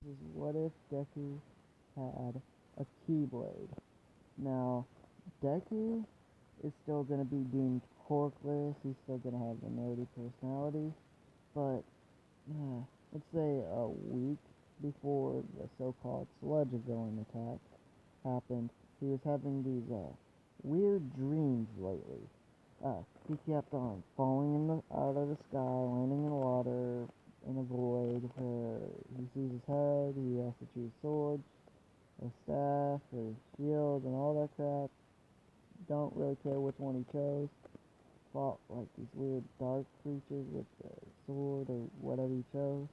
is what if Deku had a keyblade? Now, Deku is still going to be deemed quirkless. He's still going to have the nerdy personality. But, let's say a week before the so-called sludge villain attack happened, he was having these weird dreams lately. He kept on falling out of the sky, landing in water, in a void where he sees his head, he has to choose swords, or staff, or shield, and all that crap. Don't really care which one he chose. Fought like these weird dark creatures with the sword or whatever he chose.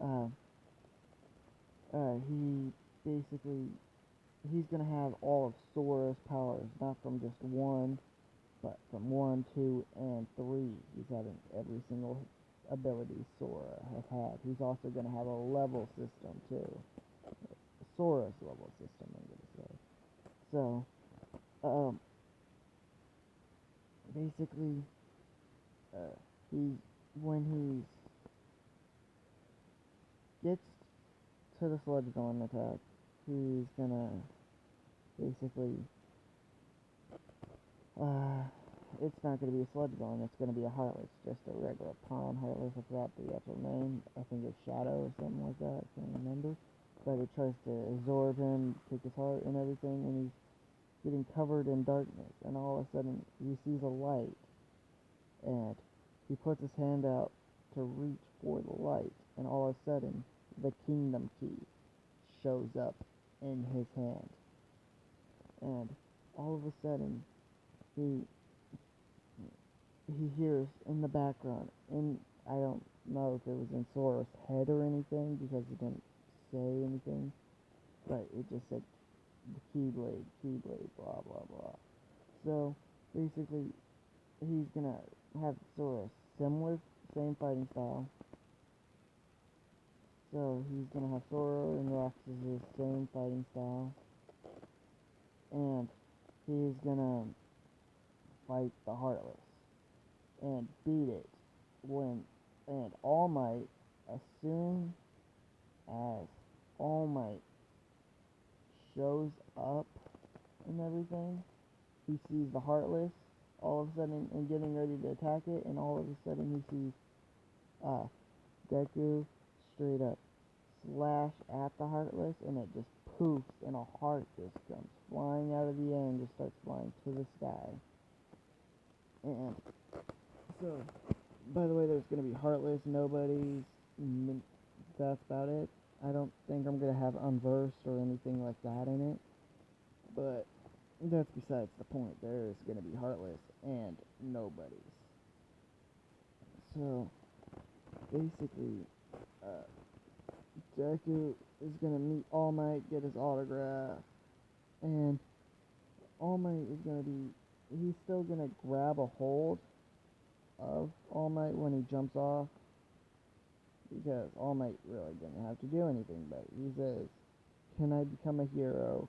Uh, he basically, he's gonna have all of Sora's powers, not from just one, but from 1, 2, and 3. He's having every single ability Sora has had. He's also gonna have a level system too. Sora's level system, I'm gonna say. So, um, basically, he when he gets to the Sludge Villain attack, he's gonna basically, uh, it's not gonna be a Sludge Villain. It's gonna be a Heartless, just a regular pawn Heartless. I forgot the actual name. I think it's Shadow or something like that. I can't remember. But it tries to absorb him, take his heart and everything, and he's getting covered in darkness. And all of a sudden, he sees a light, and he puts his hand out to reach for the light, and all of a sudden, the Kingdom Key shows up in his hand. And all of a sudden, he he hears in the background, and I don't know if it was in Sora's head or anything because he didn't say anything, but it just said the Keyblade, blah blah blah. So basically, he's gonna have Sora similar, same fighting style. So he's gonna have Sora and Roxas' same fighting style, and he's gonna fight the Heartless and beat it when and All Might, as soon as All Might shows up and everything, he sees the Heartless all of a sudden and getting ready to attack it, and all of a sudden he sees uh, Deku straight up slash at the Heartless, and it just poofs, and a heart just comes flying out of the air and just starts flying to the sky. And so, by the way, there's gonna be Heartless, Nobodies, that's about it. I don't think I'm gonna have Unversed or anything like that in it, but that's besides the point. There is gonna be Heartless and Nobodies. So, basically, uh, Deku is gonna meet All Might, get his autograph, and All Might is gonna be. He's still gonna grab a hold of All Might when he jumps off, because All Might really didn't have to do anything, but he says, "Can I become a hero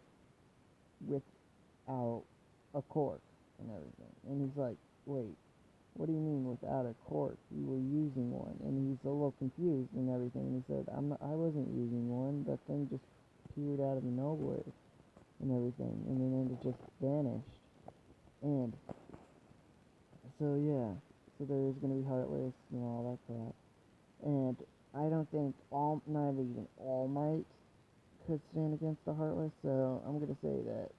without a cork and everything?" And he's like, "Wait, what do you mean without a cork? You were using one." And he's a little confused and everything. And he said, I wasn't using one. That thing just appeared out of nowhere and everything. And then it just vanished. And so, yeah. So there's going to be Heartless and all that crap. And I don't think not even All Might could stand against the Heartless. So I'm going to say that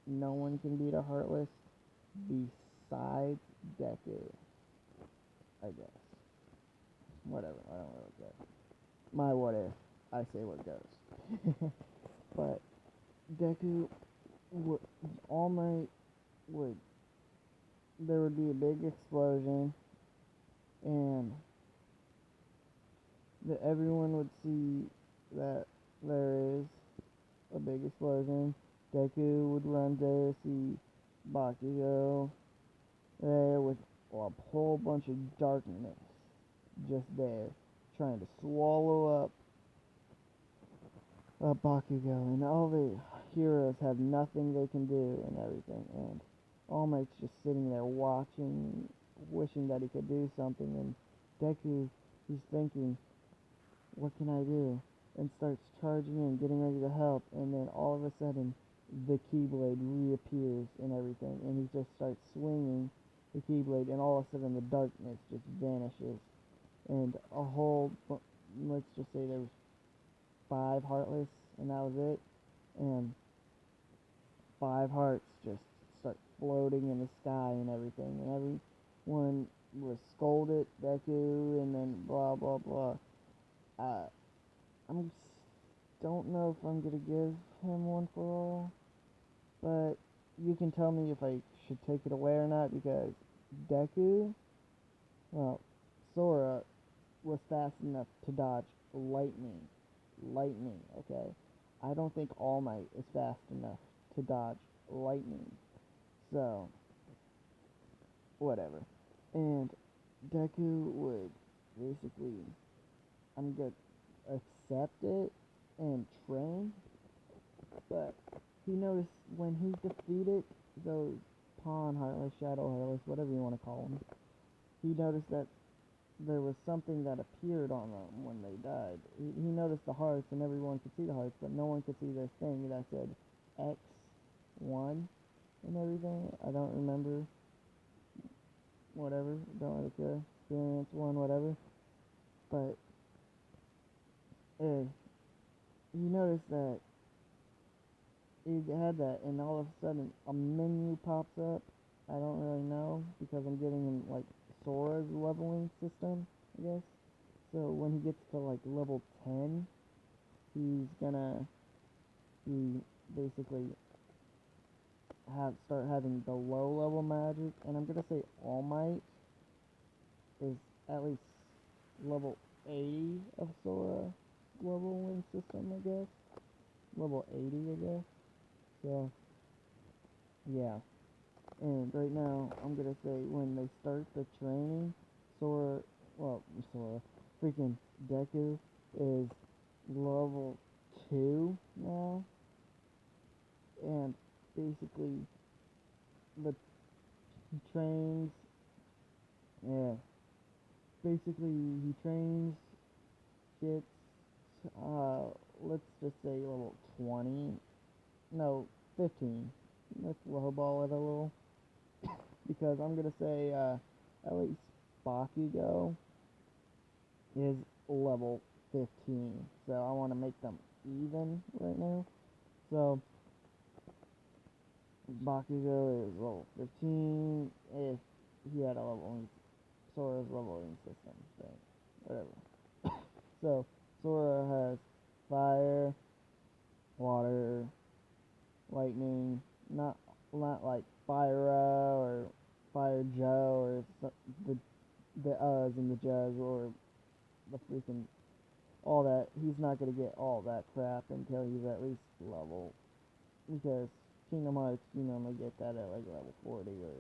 no one can beat a Heartless besides Deku, I guess. Whatever, I don't really care. My what if, I say what goes. But Deku would, All Might would, there would be a big explosion, and that everyone would see that there is a big explosion. Deku would run there, see Bakugo there with a whole bunch of darkness just there, trying to swallow up Bakugo, and all the heroes have nothing they can do and everything, and All Might's just sitting there watching, wishing that he could do something, and Deku, he's thinking, what can I do? and starts charging in, getting ready to help, and then all of a sudden the keyblade reappears and everything, and he just starts swinging the keyblade, and all of a sudden the darkness just vanishes, and a whole, let's just say there was 5 Heartless, and that was it, and 5 hearts just start floating in the sky and everything, and everyone was scolded, Deku, and then blah blah blah. Uh, I'm don't know if I'm gonna give him one for all, but you can tell me if I should take it away or not, because Deku, well, Sora was fast enough to dodge lightning. Lightning, okay? I don't think All Might is fast enough to dodge lightning. So, whatever. And Deku would basically, I'm gonna accept it and train, but he noticed when he defeated those Pawn Heartless, Shadow Heartless, whatever you want to call them, he noticed that there was something that appeared on them when they died. He noticed the hearts, and everyone could see the hearts, but no one could see this thing that said X1 and everything. I don't remember. Whatever. Don't really care. Experience 1, whatever. But, he noticed that he had that, and all of a sudden a menu pops up. I don't really know, because I'm getting in, like, Sora's leveling system, I guess. So when he gets to, like, level 10, he's gonna be basically start having the low level magic, and I'm gonna say All Might is at least level 80 of Sora leveling system, I guess. Level 80, I guess. So, yeah. And right now, I'm gonna say when they start the training, Sora, freaking Deku is level 2 now, and basically, he trains, yeah, basically he trains, gets, let's just say level 20, no, 15, let's lowball it a little, because I'm gonna say, at least Bakugo is level 15, so I want to make them even right now. So Bakugo is level 15 if he had a leveling, Sora's leveling system thing, whatever. So Sora has fire, water, lightning, not like Fyra or Fire Joe or the uhs and the jugs or the freaking all that. He's not gonna get all that crap until he's at least level, because Kingdom Hearts, you normally get that at like level 40 or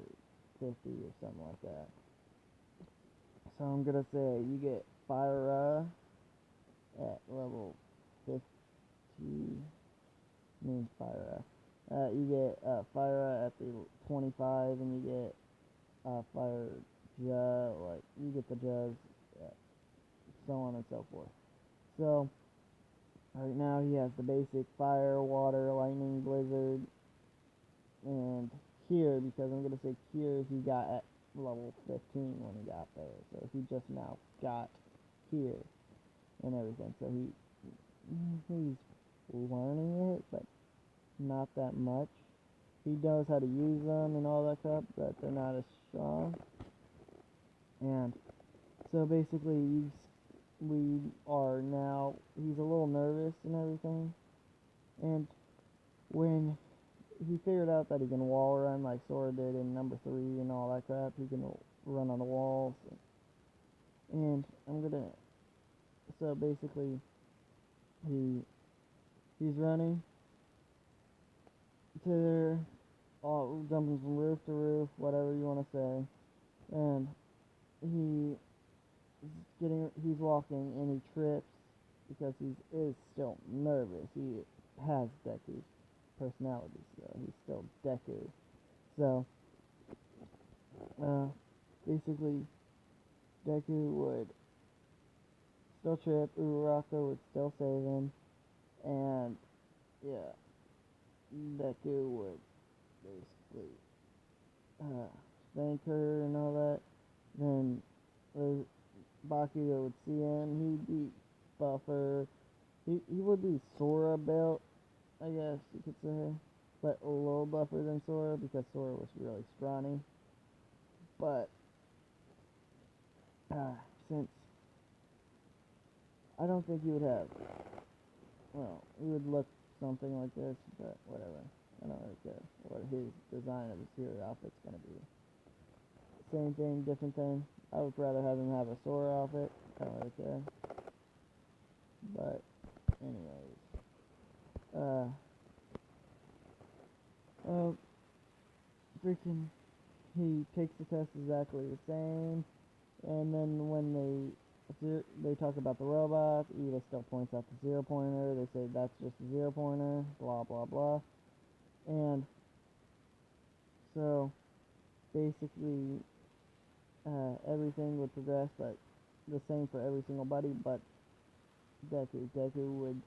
50 or something like that. So I'm gonna say you get Fyra at level 50, means Fyra. You get Fyra at the 25, and you get Fire Jug, like you get the Jugs, so on and so forth. So right now he has the basic fire, water, lightning, blizzard, and Cure, because I'm gonna say Cure he got at level 15 when he got there, so he just now got Cure and everything. So he's learning it, but not that much. He knows how to use them and all that crap, but they're not as strong. And so basically, we are now, he's a little nervous and everything. And when he figured out that he can wall run like Sora did in number 3 and all that crap, he can run on the walls. And so basically, he's running to there, all jumping from roof to roof, whatever you want to say, and he's walking and he trips because he is still nervous. He has Deku's personality, so he's still Deku. So, basically, Deku would still trip. Uraraka would still save him, and yeah, Deku would basically uh, spank her and all that. Then Bakugo would see him. He'd be buffer. He would be Sora built, I guess you could say, but a little buffer than Sora because Sora was really scrawny. But since I don't think he would have, well, he would look something like this, but whatever. I don't really care what his design of his hero outfit's gonna be. Same thing, different thing. I would rather have him have a Sora outfit. I don't really care. But anyways, uh, freaking, he takes the test exactly the same. And then when they talk about the robot, Ida still points out the 0 pointer. They say that's just a 0 pointer, blah blah blah. And so basically everything would progress, but the same for every single buddy. But Deku would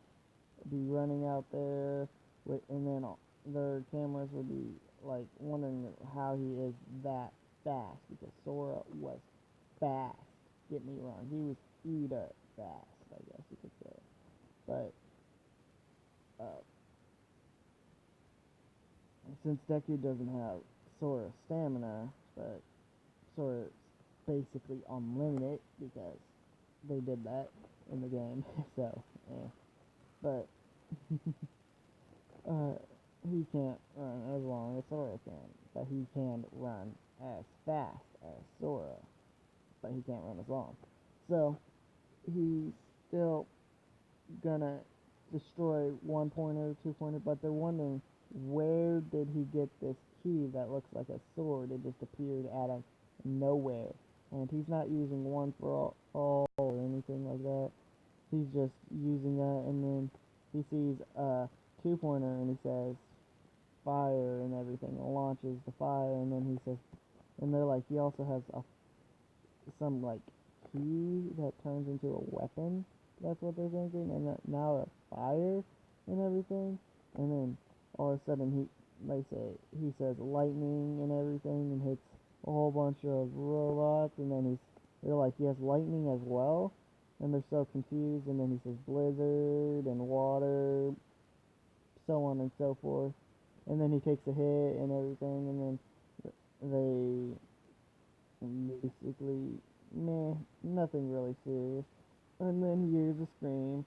be running out there, and then their cameras would be like wondering how he is that fast because Sora was fast. Get me wrong, he was Ida fast, I guess you could say. But since Deku doesn't have Sora's stamina, but Sora's basically unlimited because they did that in the game. So, yeah. But he can't run as long as Sora can, but he can run as fast as Sora, but he can't run as long. So he's still gonna destroy 1 pointer, 2 pointer, but they're wondering where did he get this key that looks like a sword? It just appeared out of nowhere, and he's not using one for all or anything like that. He's just using that, and then he sees a 2 pointer, and he says fire and everything, and launches the fire, and then he says, and they're like, he also has some like key that turns into a weapon. That's what they're thinking, and that now a fire and everything, and then all of a sudden he says lightning and everything, and hits a whole bunch of robots, and then they're like, he has lightning as well, and they're so confused, and then he says blizzard and water, so on and so forth, and then he takes a hit and everything, and then they basically, meh, nothing really serious. And then he hears a scream.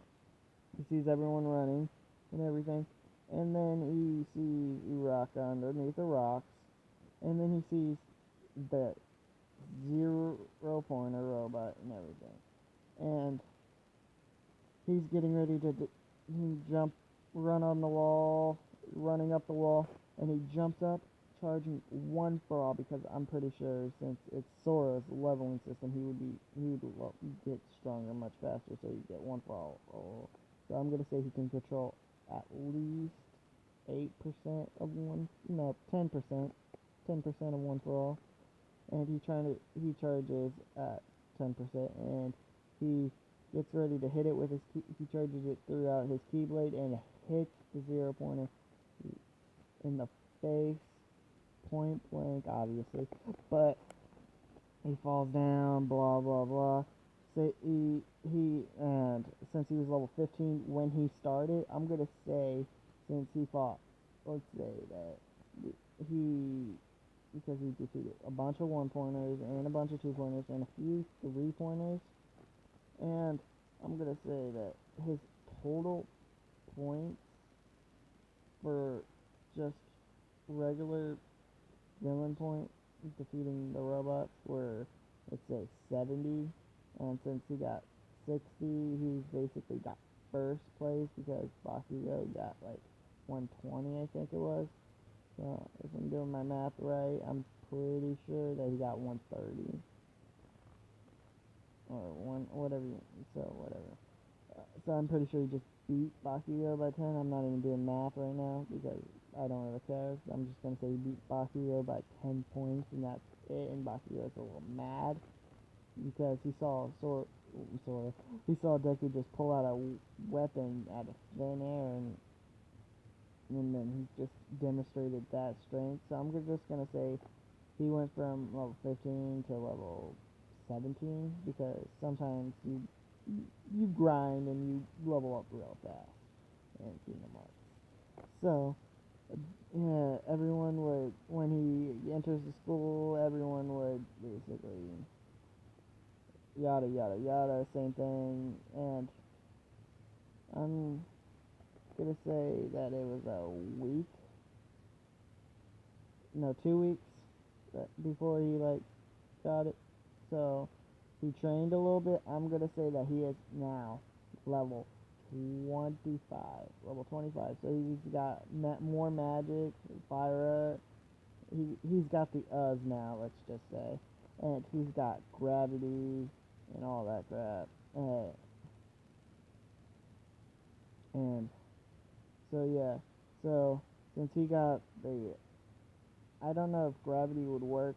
He sees everyone running and everything. And then he sees Uraka underneath the rocks. And then he sees the 0 pointer robot and everything. And he's getting ready to run on the wall, running up the wall. And he jumps up, charging one for all, because I'm pretty sure since it's Sora's leveling system, he would get stronger much faster, so you get one for all. So I'm gonna say he can control at least 8% of one, no, 10%, 10% of one for all, and he charges at 10%, and he gets ready to hit it with he charges it throughout his keyblade and hits the 0 pointer in the face, point blank, obviously, but he falls down, blah blah blah. So and since he was level 15 when he started, I'm gonna say since he fought, let's say that he because he defeated a bunch of 1 pointers and a bunch of 2 pointers and a few 3 pointers, and I'm gonna say that his total points for just regular villain point defeating the robots were, let's say, 70, and since he got 60, he's basically got first place because Bakugo got like 120, I think it was. So if I'm doing my math right, I'm pretty sure that he got 130 or whatever. So whatever. So I'm pretty sure he just beat Bakugo by 10. I'm not even doing math right now because I don't really care. I'm just going to say he beat Bakugo by 10 points, and that's it. And Bakugo's a little mad because he saw sort of. He saw Deku just pull out a weapon out of thin air, and then he just demonstrated that strength. So I'm just gonna say he went from level 15 to level 17 because sometimes you grind and you level up real fast in Kingdom Hearts. So yeah, everyone would, when he enters the school, everyone would basically yada yada yada, same thing. And I'm gonna say that it was a week, no, 2 weeks before he like got it. So he trained a little bit. I'm gonna say that he is now level 25. Level 25. So he's got more magic, fire. He's got the now. Let's just say, and he's got gravity and all that crap. And so yeah. So since he got the, I don't know if gravity would work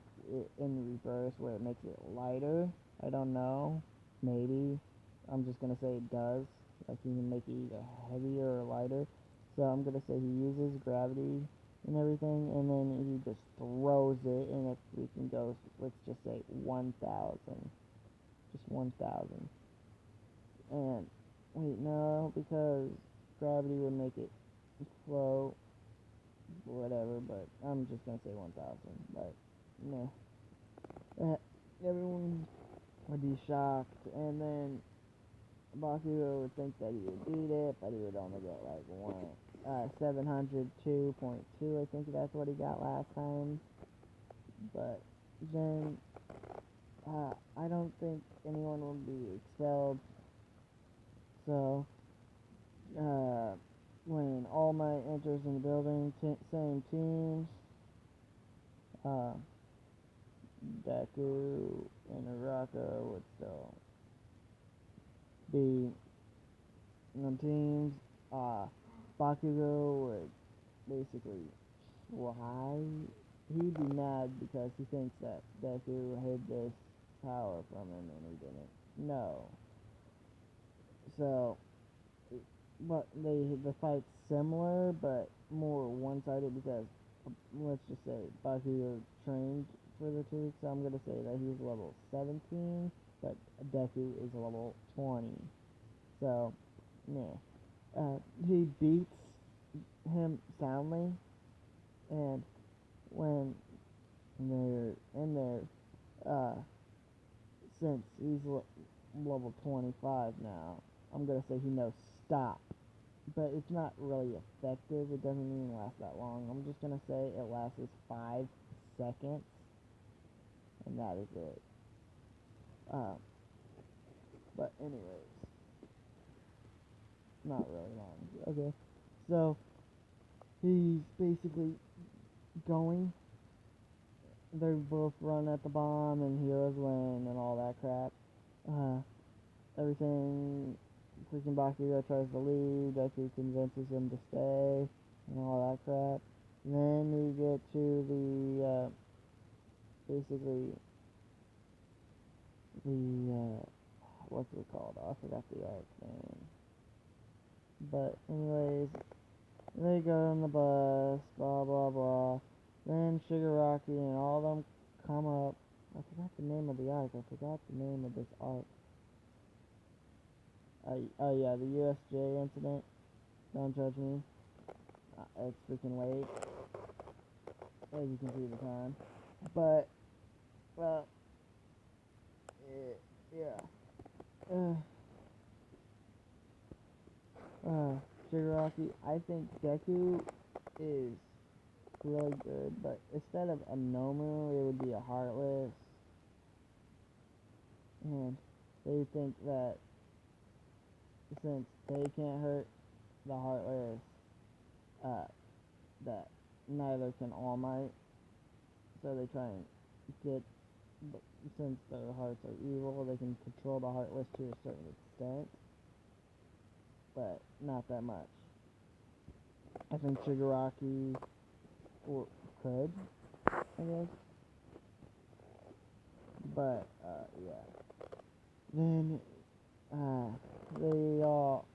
in reverse where it makes it lighter. I don't know. Maybe. I'm just gonna say it does. Like he can make it either heavier or lighter. So I'm gonna say he uses gravity and everything, and then he just throws it, and it freaking goes. Let's just say 1,000. Just 1,000. And wait, no, because gravity would make it float, whatever. But I'm just gonna say 1,000. But no. Everyone would be shocked, and then Bakugo would think that he would beat it, but he would only get like 702.2, I think that's what he got last time. But then, I don't think anyone would be expelled. So, when All Might enters in the building, same teams, uh, Deku and Uraka would still be on teams. Bakugo would basically try. He'd be mad because he thinks that Deku hid this power from him and he didn't know. So, but the fight's similar, but more one-sided because let's just say Bakugo trained for the 2 weeks. So I'm gonna say that he's level 17, but Deku is level 20. So, yeah. He beats him soundly, and when they're in there, since he's level 25 now, I'm gonna say he knows stop, but it's not really effective. It doesn't even last that long. I'm just gonna say it lasts 5 seconds, and that is it. But anyways, not really long. Okay, so he's basically going. They both run at the bomb, and heroes win, and all that crap. Everything. Freaking Bakugo tries to leave. Deku convinces him to stay, and all that crap. And then we get to the basically the what's it called? I forgot the arc name. But anyways, they go on the bus, blah blah blah. Then Shigaraki and all of them come up. I forgot the name of the arc. I forgot the name of this arc. Oh yeah, the USJ incident. Don't judge me. It's freaking late, as you can see the time. But, well, yeah. Shigaraki, I think Deku is really good, but instead of a Nomu, it would be a Heartless. And they think that since they can't hurt the Heartless, that neither can All Might. So they try and get, since their hearts are evil, they can control the Heartless to a certain extent, but not that much. I think Shigaraki could, I guess. But, yeah. Then uh, they all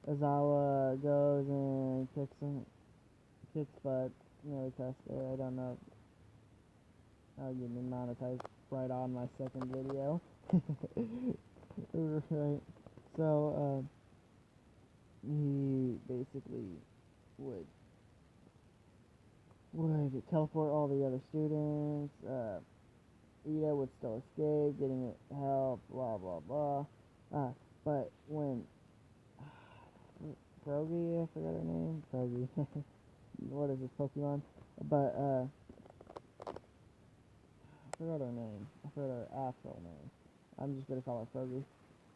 Azawa goes and kicks butt, really cuss there. I don't know. I'll get me monetized right on my second video. Right. So, he basically would teleport all the other students. Ida would still escape, getting help, blah blah blah. But when Frogie, I forgot her name. Frogie. What is this Pokemon? But I forgot her name. I forgot her actual name. I'm just gonna call her Frogie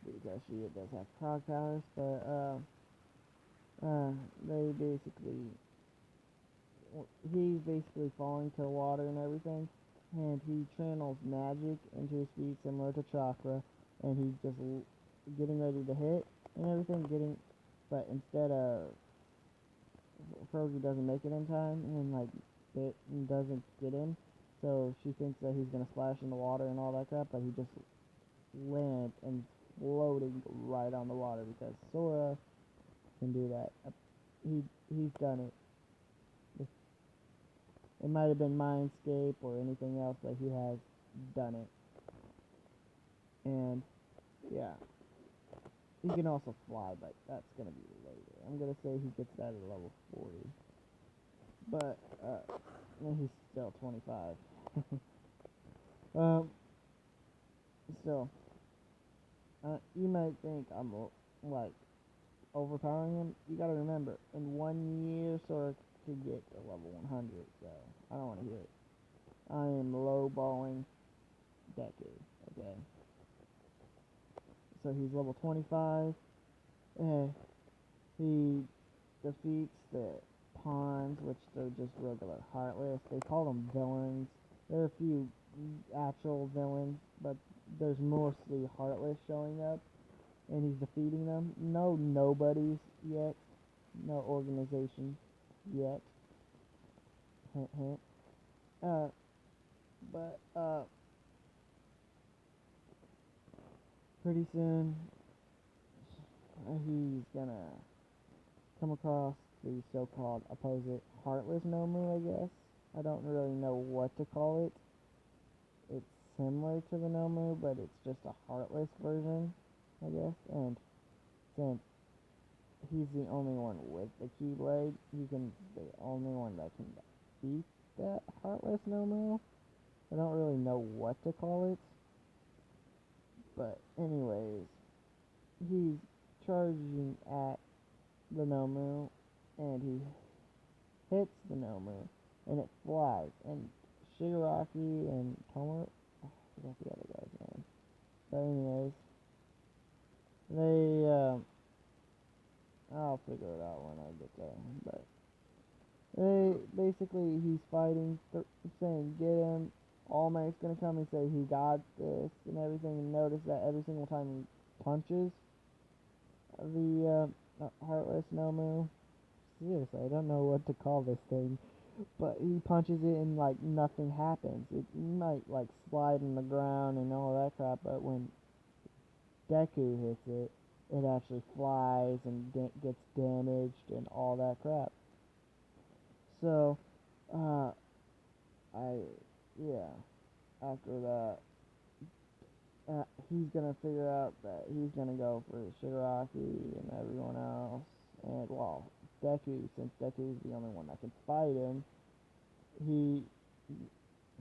because she does have prog powers. But they basically he's basically falling to water and everything, and he channels magic into his feet similar to chakra, and he's just getting ready to hit and everything, but instead of Frogie doesn't make it in time, and like it doesn't get him, so she thinks that he's gonna splash in the water and all that crap, but he just lands and floating right on the water because Sora can do that. He's done it. It might have been Mindscape or anything else, but he has done it. And yeah, he can also fly, but that's gonna be later. I'm gonna say he gets that at level 40, but he's still 25. um, still, you might think I'm like overpowering him. You gotta remember, in 1 year, Sora could get to level 100, so I don't want to hear it. I am lowballing Deku, okay? So he's level 25. He defeats the pawns, which they're just regular Heartless. They call them villains. There are a few actual villains, but there's mostly Heartless showing up, and he's defeating them. No nobodies yet. No organization yet. Hint, hint. But pretty soon he's gonna come across the so-called opposite Heartless Nomu, I guess. I don't really know what to call it. It's similar to the Nomu, but it's just a Heartless version, I guess. And since he's the only one with the keyblade, the only one that can beat that Heartless Nomu. I don't really know what to call it. But anyways, he's charging at the Nomu, and he hits the Nomu, and it flies, and Shigaraki and Tomo, I forgot the other guy's name, but anyways, I'll figure it out when I get there, but basically, he's fighting, saying, get him, All Might's gonna come and say he got this, and everything, and notice that every single time he punches the, Heartless Nomu, seriously, I don't know what to call this thing, but he punches it and like nothing happens. It might like slide in the ground and all that crap, but when Deku hits it, it actually flies and gets damaged and all that crap. So, uh, yeah, after that, he's gonna figure out that he's gonna go for Shigaraki and everyone else, and well, Deku, since Deku is the only one that can fight him, he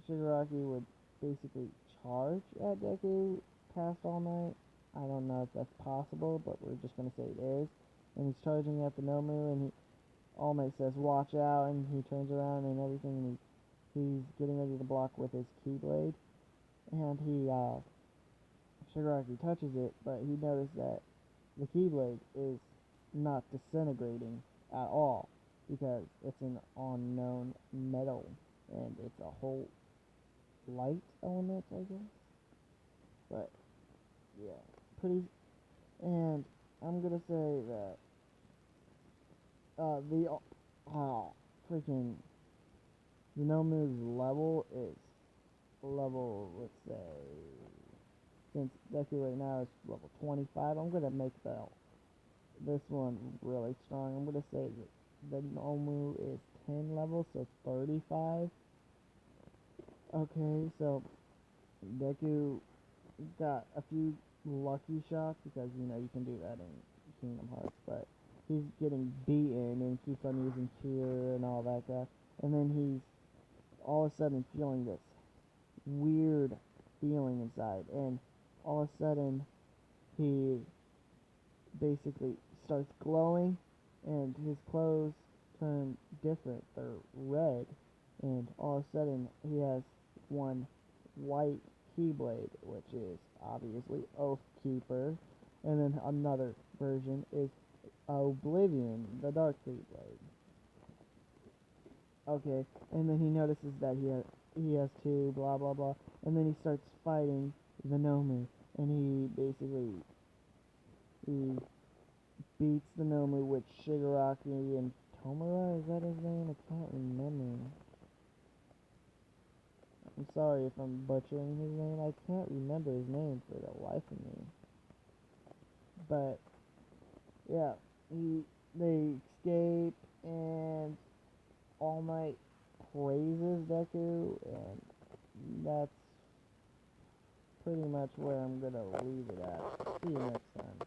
Shigaraki would basically charge at Deku past All Might. I don't know if that's possible, but we're just gonna say it is. And he's charging at the Nomu, and All Might says, "Watch out!" And he turns around and everything, and he's getting ready to block with his keyblade, and Shigaraki touches it, but he noticed that the keyblade is not disintegrating at all because it's an unknown metal, and it's a whole light element, I guess. But yeah, pretty. And I'm gonna say that the freaking Nomu's level is level, let's say since Deku right now is level 25, I'm gonna make this one really strong. I'm gonna say that the Nomu is 10 levels, so 35. Okay, so Deku got a few lucky shots because you can do that in Kingdom Hearts, but he's getting beaten and keeps on using cheer and all that crap. And then he's all of a sudden feeling this weird feeling inside, and all of a sudden he basically starts glowing, and his clothes turn different. They're red, and all of a sudden he has one white keyblade, which is obviously Oath Keeper, and then another version is Oblivion, the Dark Keyblade. Okay, and then he notices that he has two, blah blah blah, and then he starts fighting the Nomu, and he beats the Nomu with Shigaraki and Tomura, is that his name? I can't remember. I'm sorry if I'm butchering his name. I can't remember his name for the life of me. But yeah, they escape, and All Might praises Deku, and that's pretty much where I'm gonna leave it at. See you next time.